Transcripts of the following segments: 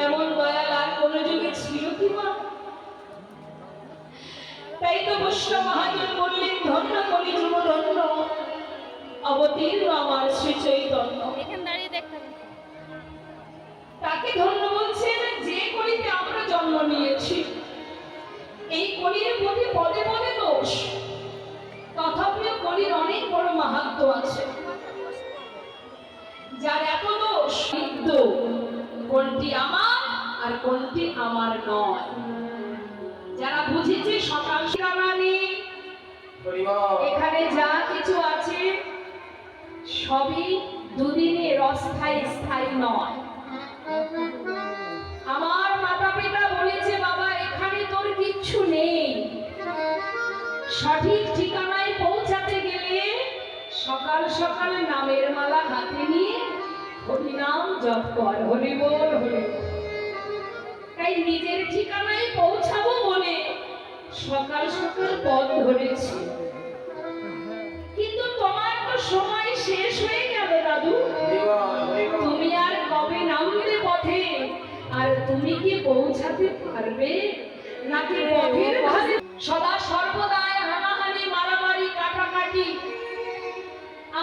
এমন দয়াল আর কোন যুগে ছিল কি মা? তাই তো বৈষ্ণব মহাজন বললেন, ধন্য কলি যুব ধন্য অবতীর্ণ আমার শ্রী চৈতন্য। তাকে ধন্য বলছেন যে কলিতে আমরা জন্ম নিয়েছি। এই কলির প্রতি পদে পদে দোষ, তথাপিও কলির অনেক বড় মাহাত্ম্য আছে। যার এত দোষ, কিন্তু কোনটি আমার আর কোনটি আমার নয়, যারা বুঝেছে সকাল সকালে এখানে যা কিছু আছে সবই দুদিনের, অস্থায়ী, স্থায়ী নয়। আমার মাতা পিতা বলেছে, বাবা এখানে তোর কিচ্ছু নেই, সঠিক ঠিকানায় পৌঁছাতে গেলে সকাল সকাল নামের মালা হাতে নিয়ে হরিনাম জপ কর, হরি বল হরি। তাই নিজের ঠিকানায় পৌঁছাবো বলে সকাল সকাল পথ ধরেছি, কিন্তু তোমার তো সময় শেষ হয়ে গেল দাদু। তুমি আর কবে নামলে পথে? আর তুমি কি পৌঁছাতে পারবে নাকি পথের ধারে সদা সর্বদাই হানাহানি, মারামারি, কাটাকাটি,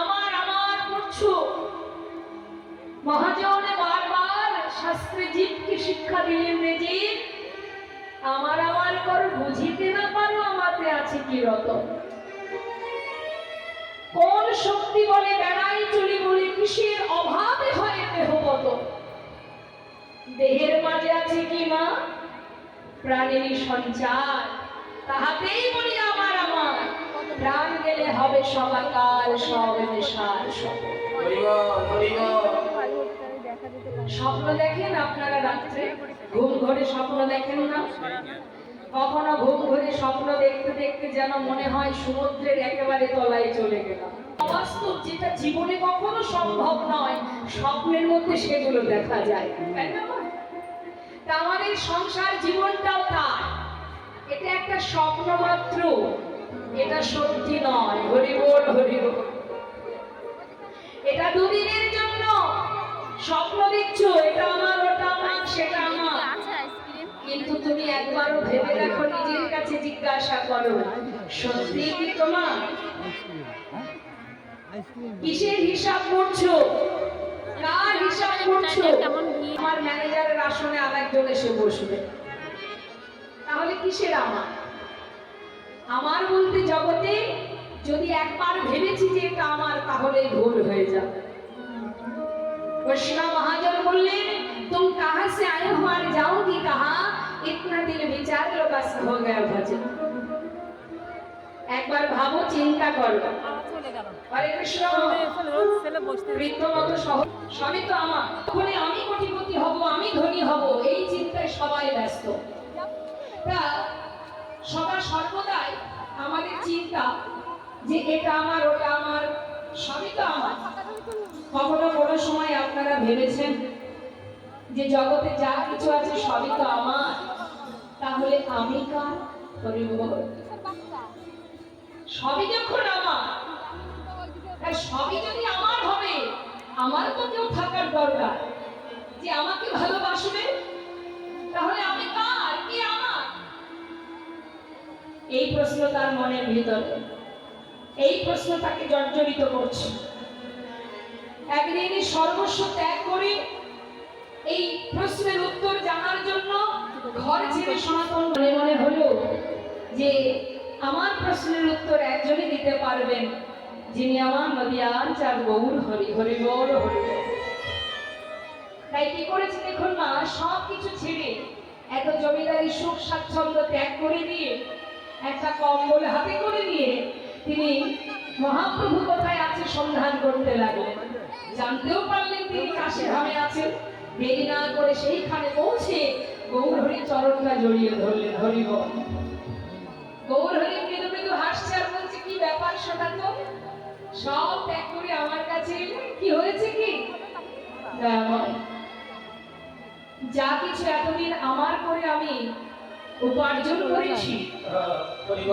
আমার আমার করছো? মহাজন বারবার শাস্ত্রে জীবকে শিক্ষা দিলেন, জীব আমার আমার কর, বুঝিতে না পারো আমাতে আছে কি রত? কোন শক্তি বলে বেড়াই চলি বলে, কিসের অভাবে হয় দেহগত? দেহের মাঝে আছে কি মা? প্রাণের সঞ্চার, তাহাতেই বলি আমার আমার। প্রাণ গেলে হবে সবাকার, সব নেশার সকল। স্বপ্ন দেখেন আপনারা রাত্রে? ঘুম ঘরে স্বপ্ন দেখেন না? কখনো ঘুম ঘরে স্বপ্ন দেখতে দেখতে যেন মনে হয় সমুদ্রের একেবারে তলায় চলে গেলাম। অবাস্তব, যেটা জীবনে কখনো সম্ভব নয়, স্বপ্নের মধ্যে সেগুলো দেখা যায়, তাই না? তা আমাদের সংসার জীবনটাও তাই, এটা একটা স্বপ্ন মাত্র, এটা সত্যি নয়। হরি বল হরি বল। এটা দুদিনের জন্য স্বপ্ন দেখছো, এটা আমার, ওটা আমার, সেটা আমার, কিন্তু তুমি একবারও ভেবে দেখো, নিজের কাছে জিজ্ঞাসা করো, সত্যি কি তোমার? কিসের হিসাব করছো? কার হিসাব করছো? আমার ম্যানেজারের আসনে আরেকজন এসে বসবে, তাহলে কিসের আমার? আমার বলতে জগতে যদি একবার ভেবেছি যে এটা আমার, তাহলে ভুল হয়ে যাবে। कृष्णा महाजन बोलले, तुम कहां से आए हो और जाओगी कहां? इतना दिल विचार लो, बस हो गया भजन। एक बार भावो, चिंता करो। हरे कृष्ण। বৃদ্ধমত সবই তো আমার, তখনই আমি কোটিপতি হব, আমি ধনী হব, এই চিন্তায় সবাই ব্যস্ত। তা সদা সর্বদাই আমাদের চিন্তা যে এটা আমার, ওটা আমার, সবই তো আমার। কখনো কোনো সময় আপনারা ভেবেছেন যে জগতে যা কিছু আছে সবই তো আমার, তাহলে আমি কার? সবই যখন আমার, সবই যদি আমার হবে, আমার তো কেউ থাকার দরকার যে আমাকে ভালোবাসবে, তাহলে আমি কার? কি আমার? এই প্রশ্ন তার মনের ভিতরে, এই প্রশ্ন তাকে জর্জরিত করছে। একদিন সর্বস্ব ত্যাগ করে এই প্রশ্নের উত্তর জানার জন্য ঘর ছেড়ে সনাতন মনে মনে হলো যে আমার প্রশ্নের উত্তর একজনই দিতে পারবেন, যিনি আমার নদিয়ার চার গৌর হরি, হরি বল হরি। তাই কি করেছে দেখুন মা, সব কিছু ছেড়ে এত জমিদারি সুখ স্বাচ্ছন্দ্য ত্যাগ করে দিয়ে, একটা কম্বল হাতে করে নিয়ে তিনি মহাপ্রভু কোথায় আছে সন্ধান করতে লাগলেন। জানতেও পারলেন তিনি কাশীধামে আছেন। দেরি না করে সেইখানে পৌঁছে গৌর হরি চরণটা জড়িয়ে ধরলেন, হরি বল। গৌর হরি মৃদু মৃদু হাসছে আর বলছে, কি ব্যাপার শোনা তো, সব ত্যাগ করে আমার কাছে এলেন, কি হয়েছে কি? যা কিছু এতদিন আমার করে আমি উপার্জন করেছি,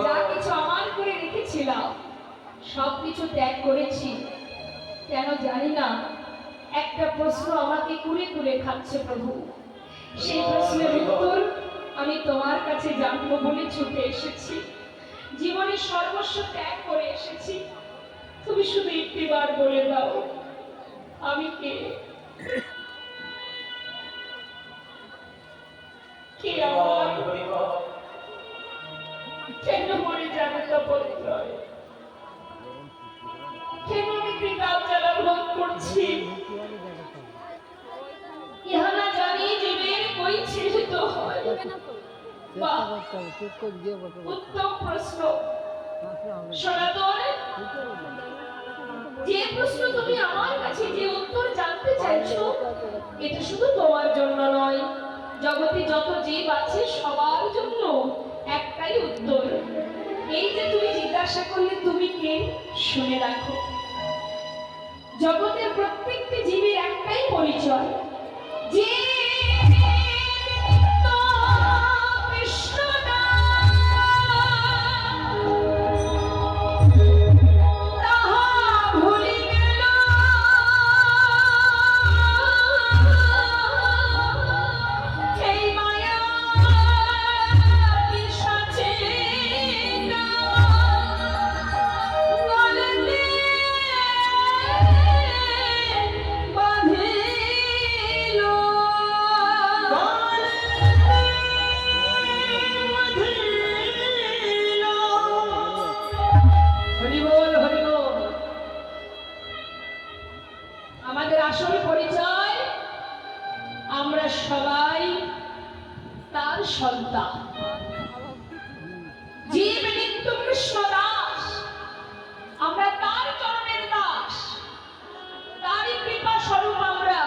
যা কিছু আমার করে রেখেছিলাম সব কিছু ত্যাগ করেছি। কেন জানি না, একটা প্রশ্ন আমাকে কুরে কুরে খাচ্ছে প্রভু। সেই প্রশ্নের উত্তর আমি তোমার কাছে জানবো বলে ছুটে এসেছি। জীবনের সর্বস্ব ত্যাগ করে এসেছি। তুমি শুধু একটিবার বলে দাও, আমি কে? কে আমার? কেন মরে যাবে তা পরিচয়? কেন আমি কৃতাল জ্বালা ভোগ করছি? ইহা না জানি জীবের কই ছিড়িত হয়। উত্তম প্রশ্ন সনাতন। যে প্রশ্ন তুমি আমার কাছে যে উত্তর জানতে চাইছো, এটা শুধু তোমার জন্য নয়, জগতে যত জীব আছে সবার জন্য একটাই উত্তর। এই যে তুমি জিজ্ঞাসা করলে তুমি কে, শুনে রাখো। জগতের প্রত্যেকটি জীবের একটাই পরিচয়, যে আমাদের আসল পরিচয়, আমরা সবাই তার সন্তান। জীব নিত্য কৃষ্ণ দাস, আমরা তার চরণের দাস, তারই কৃপা স্বরূপ আমরা।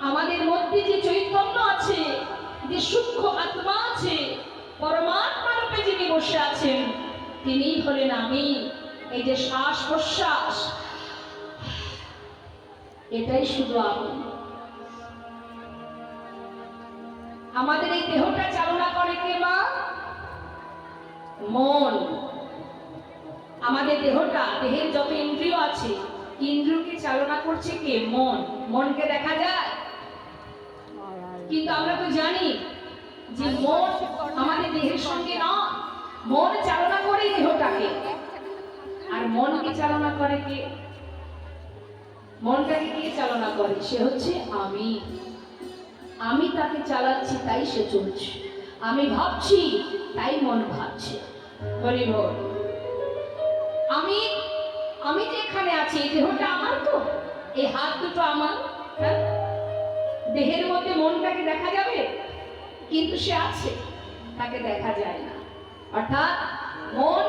আমাদের মধ্যে যে চৈতন্য আছে, যে সূক্ষ্ম আত্মা আছে, পরমাত্মা রূপে যিনি বসে আছেন, তিনিই হলেন আমি। এই যে শ্বাস প্রশ্বাস, এটাই শুধু আমি। আমাদের এই দেহটা চালনা করে কে মা? মন। আমাদের দেহটা, দেহের যত ইন্দ্রিয় আছে, ইন্দ্রিয়কে চালনা করছে কে? মন। মনকে দেখা যায়, কিন্তু আমরা তো জানি যে মন আমাদের দেহের সঙ্গে নয়। মন চালনা করে দেহটাকে, আর মনকে চালনা করে কে? মনটাকে কে চালনা করে? সে হচ্ছে আমি। আমি তাকে চালাচ্ছি, তাই সে চলছে। আমি ভাবছি, তাই মন ভাবছে। হরি বল। আমি আমি যে এখানে আছি, এই দেহটা আমার তো, এই হাত দুটো আমার। দেহের মধ্যে মনটাকে দেখা যাবে, কিন্তু সে আছে, তাকে দেখা যায় না। অর্থাৎ মন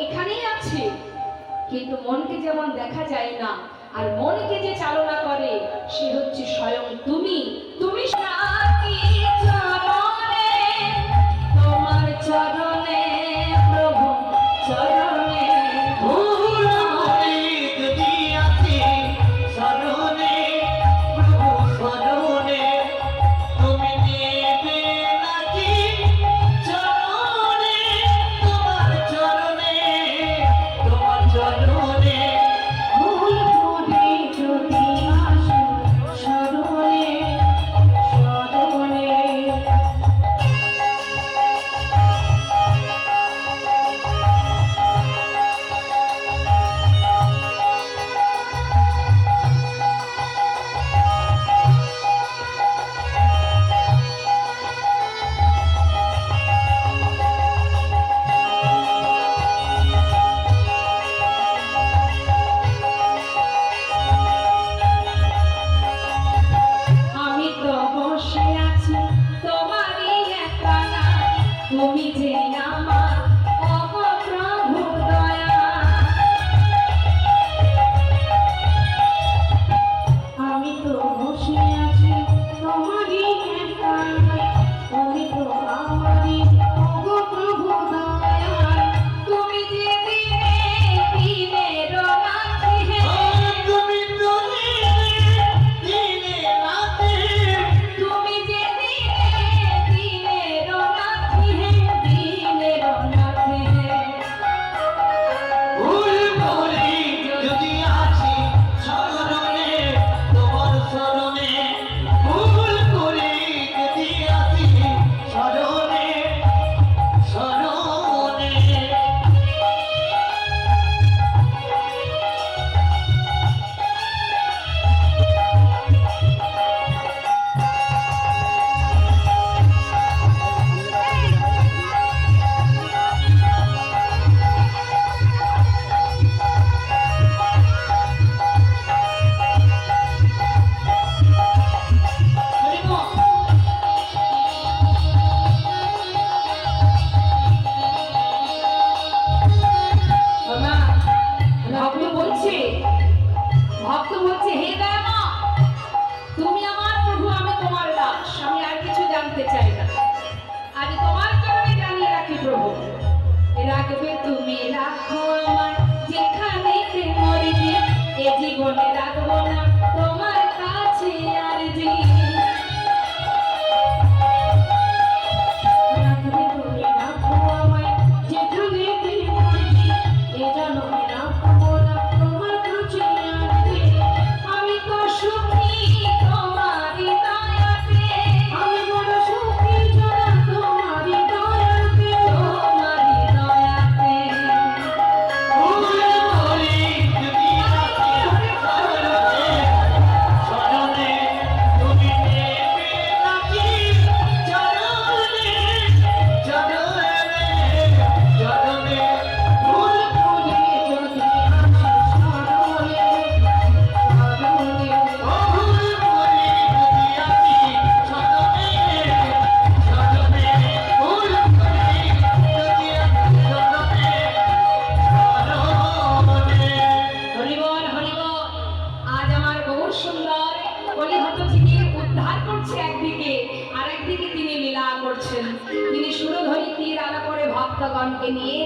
এখানেই আছে, কিন্তু মনকে যেমন দেখা যায় না, আর মনকে যে চালনা করে সে হচ্ছে স্বয়ং তুমি। তুমি তোমার চরণে প্রভু, চরণে সুন্দর কলিহত জীবের উদ্ধার করছে একদিকে, আর একদিকে তিনি লীলা করছেন। তিনি সুরধরি তীর আলা করে ভক্তগণকে নিয়ে